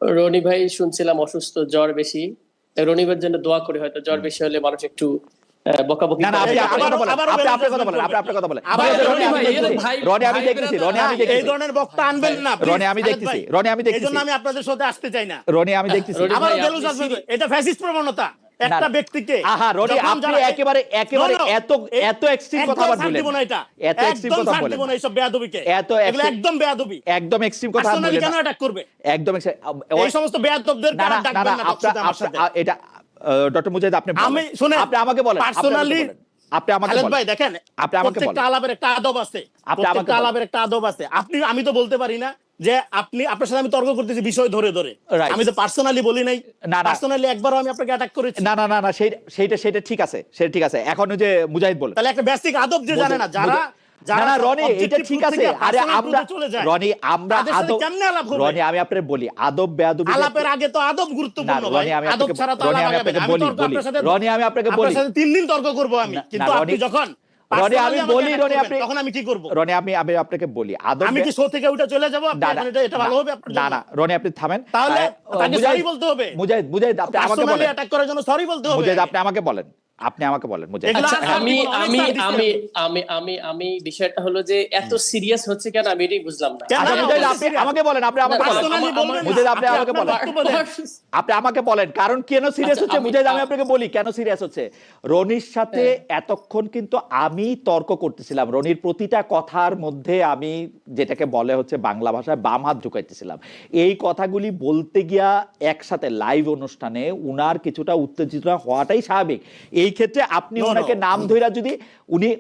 রনি ভাই শুনছিলাম অসুস্থ, জ্বর বেশি। রনি ভাইয়ের জন্য দোয়া করি, হয়তো জ্বর বেশি হলে মানুষ একটু বকাবকি না না, করে। আপনি আপনার কথা বলেন, আপনি আপনার কথা বলেন, আপনি আপনার কথা বলেন। রনি আমি দেখতেছি, রনি আমি দেখতেছি, এই ধরনের বক্তা আনবেন না রনি আমি দেখতেছি, রনি আমি দেখতেছি, এইজন্য আমি আপনাদের সাথে আসতে চাই না। রনি আমি দেখতেছি। আবার বেলুস আসবে, এটা ফ্যাসিস্ট প্রবণতা একটা ব্যক্তিকে। আহা রনি, আপনি একেবারে একেবারে এত এত এক্সট্রিম কথা বলেন, এটা এত এক্সট্রিম কথা বলেন না, এইসব বেয়াদবিকে, এত এগুলো একদম বেয়াদবি, একদম এক্সট্রিম কথা বলেন। কেন অ্যাটাক করবে? একদম এই সমস্ত বেয়াদবদের না না ডাকবেন না আমার সাথে। এটা ডক্টর মুজাহিদ আপনি আমি শুনেন, আপনি আমাকে বলেন পার্সোনালি আপনি আমাকে বলেন ভাই দেখেন, আপনি আমাকে বলেন, প্রত্যেকটা আলাপের একটা আদব আছে, প্রত্যেকটা আলাপের একটা আদব আছে। আমি তো বলতে পারি না যে আপনার সাথে আমি তর্ক করতেছি বিষয় ধরে ধরে, আমি তো পার্সোনালি বলি নাই। পার্সোনালি একবারও আমি আপনাকে অ্যাটাক করেছি না না না না, সেটা ঠিক আছে, সেটা ঠিক আছে। এখন ওই যে মুজাহিদ বলেন, তাহলে একটা বেসিক আদব যে জানে না, যারা না রনি এটা ঠিক আছে। আরে আমরা রনি আমরা আদব, রনি আমি আপনাকে বলি আদব বেয়াদবি আলাপের আগে তো আদব গুরুত্বপূর্ণ ভাই, আদব ছাড়া তো আলাপ হবে না। রনি আমি আপনাকে বলি 3 দিন তর্ক করব আমি, কিন্তু আপনি যখন রনি আমি বলি, রনি আপনি তখন আমি কি করব? রনি আমি আপনাকে বলি আদব, আমি কি শো থেকে উঠে চলে যাব? আপনি এখন এটা ভালো হবে আপনার জন্য? না না রনি আপনি থামেন, তাহলে তাকে সরি বলতে হবে। মুজাহিদ আপনি আমাকে বলেন, অ্যাটাক করার জন্য সরি বলতে হবে। মুজাহিদ আপনি আমাকে বলেন, আপনি আমাকে বলেন মুজাহিদ। আমি বিষয়টা হলো যে এত সিরিয়াস হচ্ছে কেন আমি এটাই বুঝলাম না। আচ্ছা মুজাহিদ আপনি আমাকে বলেন, আপনি আমাকে বলেন, মুজাহিদ আপনি আমাকে বলেন, আপনি আমাকে বলেন কারণ কেন সিরিয়াস হচ্ছে। মুজাহিদ আমি আপনাকে বলি কেন সিরিয়াস হচ্ছে। রনির সাথে এতক্ষণ কিন্তু আমি তর্ক করতেছিলাম, রনির প্রতিটা কথার মধ্যে আমি যেটাকে বলে হচ্ছে বাংলা ভাষায় বাম হাত ঢুকাইতেছিলাম। এই কথাগুলি বলতে গিয়া একসাথে লাইভ অনুষ্ঠানে উনার কিছুটা উত্তেজিত হওয়াটাই স্বাভাবিক। এই ক্ষেত্রে আপনি ওনাকে নাম ধইরা যদি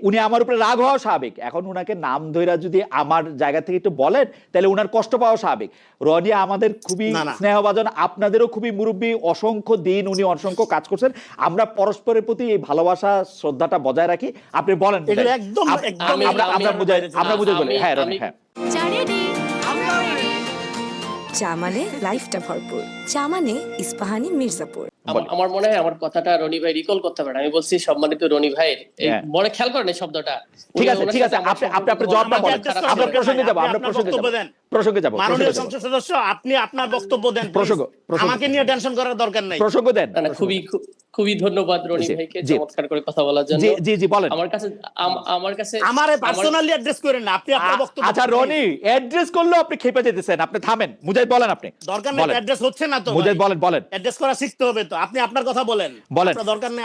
উনি আমার উপরে রাগ হওয়া স্বাভাবিক। এখন ওনাকে নাম ধইরা যদি আমার জায়গা থেকে একটু বলেন তাহলে ওনার কষ্ট পাওয়া স্বাভাবিক। রনি আমাদের খুবই স্নেহভাজন, আপনাদেরও খুবই মুরব্বী, অসংখ্য দিন উনি অসংখ্য কাজ করছেন। আমরা পরস্পরের প্রতি এই ভালোবাসা শ্রদ্ধাটা বজায় রাখি। আপনি বলেন একদম আমরা বুঝাই বলি। হ্যাঁ রনি, হ্যাঁ চা মানে লাইফটা ভরপুর, চা মানে ইস্পাহানি মির্জাপুর। আমার মনে হয় আমার কথাটা রনি ভাই রিকল করতে পারেন। আমি বলছি সম্মানিত রনি ভাইয়ের, মনে খেয়াল করেন এই শব্দটা। ঠিক আছে ঠিক আছে, আপনি আপনার জবাবটা বলেন, আমরা প্রসঙ্গে যাব, আমরা প্রসঙ্গে যাব। মাননীয় সংসদ সদস্য আপনি আপনার বক্তব্য দেন, আমাকে নিয়ে টেনশন করার দরকার নাই, প্রসঙ্গ দেন। না খুবই ধন্যবাদ রনি ভাইকে চমৎকার করে কথা বলার জন্য। জি জি বলেন। আমার কাছে আমারে পার্সোনালি অ্যাড্রেস করেন না, আপনি আপনার বক্তব্য। আচ্ছা রনি অ্যাড্রেস করলেও আপনি খেপে যেতেছেন, আপনি থামেন। মুজাহিদ বলেন, আপনি দরকার নেই অ্যাড্রেস হচ্ছে না তো মুজাহিদ বলেন অ্যাড্রেস করা শিখতে হবে তো। আপনি আপনার কথা বলেন, দরকার নেই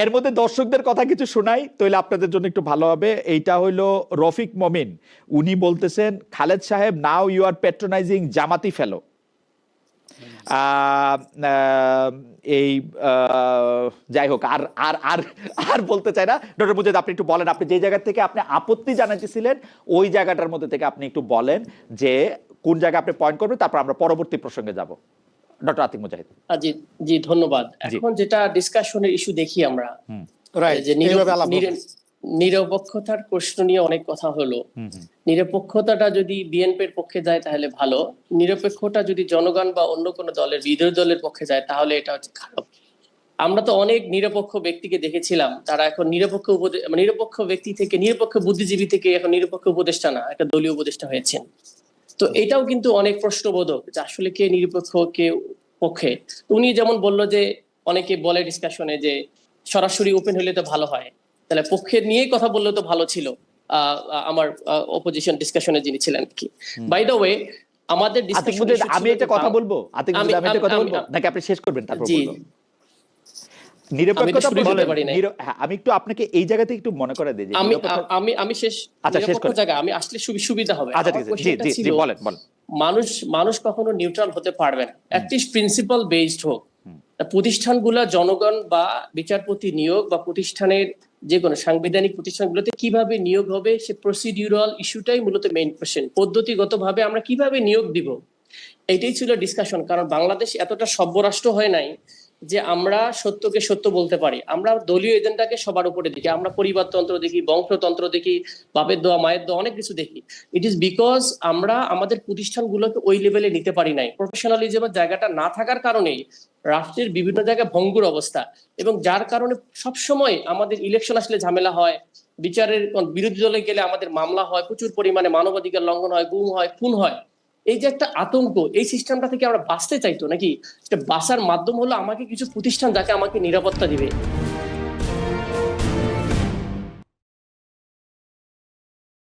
এর মধ্যে দর্শকদের কথা কিছু শোনাই তাহলে আপনাদের জন্য একটু ভালো হবে। এইটা হইলো রফিক মমিন, উনি বলতেছেন খালেদ সাহেব নাও ইউ আর প্যাট্রোনাইজিং জামাতি ফেলো। এই যাই হোক আর আর আর আর বলতে চাই না। ডক্টর মুজাহিদ আপনি একটু বলেন, আপনি যে জায়গা থেকে আপনি আপত্তি জানাইতেছিলেন ওই জায়গাটার মধ্যে থেকে আপনি একটু বলেন যে কোন জায়গায় আপনি পয়েন্ট করবেন, তারপর আমরা পরবর্তী প্রসঙ্গে যাব। ডক্টর আতিক মুজাহিদ। জি ধন্যবাদ। এখন যেটা ডিসকাশনের ইস্যু দেখি আমরা, যে নিরপেক্ষতার প্রশ্ন নিয়ে অনেক কথা হলো। নিরপেক্ষতাটা যদি বিএনপির পক্ষে যায় তাহলে ভালো, নিরপেক্ষতা যদি জনগণ বা অন্য কোনো দলের বিরোধী দলের পক্ষে যায় তাহলে এটা হচ্ছে খারাপ। আমরা তো অনেক নিরপেক্ষ ব্যক্তিকে দেখেছিলাম, তারা এখন নিরপেক্ষ ব্যক্তি থেকে, নিরপেক্ষ বুদ্ধিজীবী থেকে এখন নিরপেক্ষ উপদেষ্টা না, একটা দলীয় উপদেষ্টা হয়েছেন। তো এটাও কিন্তু অনেক প্রশ্নবোধক যে আসলে কে নিরপেক্ষ কে পক্ষে। উনি যেমন বললো যে অনেকে বলে ডিসকাশনে যে সরাসরি ওপেন হলে তো ভালো হয়, তাহলে পক্ষের নিয়েই কথা বললে তো ভালো ছিল। আমার অপোজিশন ডিসকাশনে যিনি ছিলেন কি, বাই দ্য ওয়ে আমাদের আমি একটা কথা বলবো, আমি একটা কথা বলবো নাকি আপনি শেষ করবেন তারপর বলবো? নিরপেক্ষতা আমি একটু আপনাকে এই জায়গাতে একটু মনে করে দিই। আমি শেষ জায়গা আমি আসলে সুবিধা হবে। মানুষ কখনো নিউট্রাল হতে পারবে না, অ্যাটলিস্ট প্রিন্সিপাল বেসড হোক। প্রতিষ্ঠানগুলা জনগণ বা বিচারপতি নিয়োগ বা প্রতিষ্ঠানের যে কোনো সাংবিধানিক প্রতিষ্ঠানগুলোতে কিভাবে নিয়োগ হবে সে প্রসিডিউরাল ইস্যুটাই মূলত মেইন কোশ্চেন। পদ্ধতিগতভাবে আমরা কিভাবে নিয়োগ দিব, এটাই ছিল ডিসকাশন। কারণ বাংলাদেশ এতটা সভ্য রাষ্ট্র হয় নাই যে আমরা সত্যকে সত্য বলতে পারি। আমরা দলীয় এজেন্ডাকে সবার উপরে দেখি, আমরা পরিবারতন্ত্র দেখি, বংশতন্ত্র দেখি, বাপের দোয়া মায়ের দোয়া অনেক কিছু দেখি। ইট ইজ বিকজ আমরা আমাদের প্রতিষ্ঠানগুলোকে ওই লেভেলে নিতে পারি নাই। প্রফেশনালিজমের জায়গাটা না থাকার কারণেই রাষ্ট্রের বিভিন্ন জায়গায় ভঙ্গুর অবস্থা, এবং যার কারণে সবসময় আমাদের ইলেকশন আসলে ঝামেলা হয়, বিচারের বিরোধী দলে গেলে আমাদের মামলা হয়, প্রচুর পরিমাণে মানবাধিকার লঙ্ঘন হয়, গুম হয়, খুন হয়। এই যে একটা আতঙ্ক, এই সিস্টেমটা থেকে আমরা বাঁচতে চাইতো নাকি? সেটা বাঁচার মাধ্যম হলো আমাকে কিছু প্রতিষ্ঠান যাকে আমাকে নিরাপত্তা দিবে।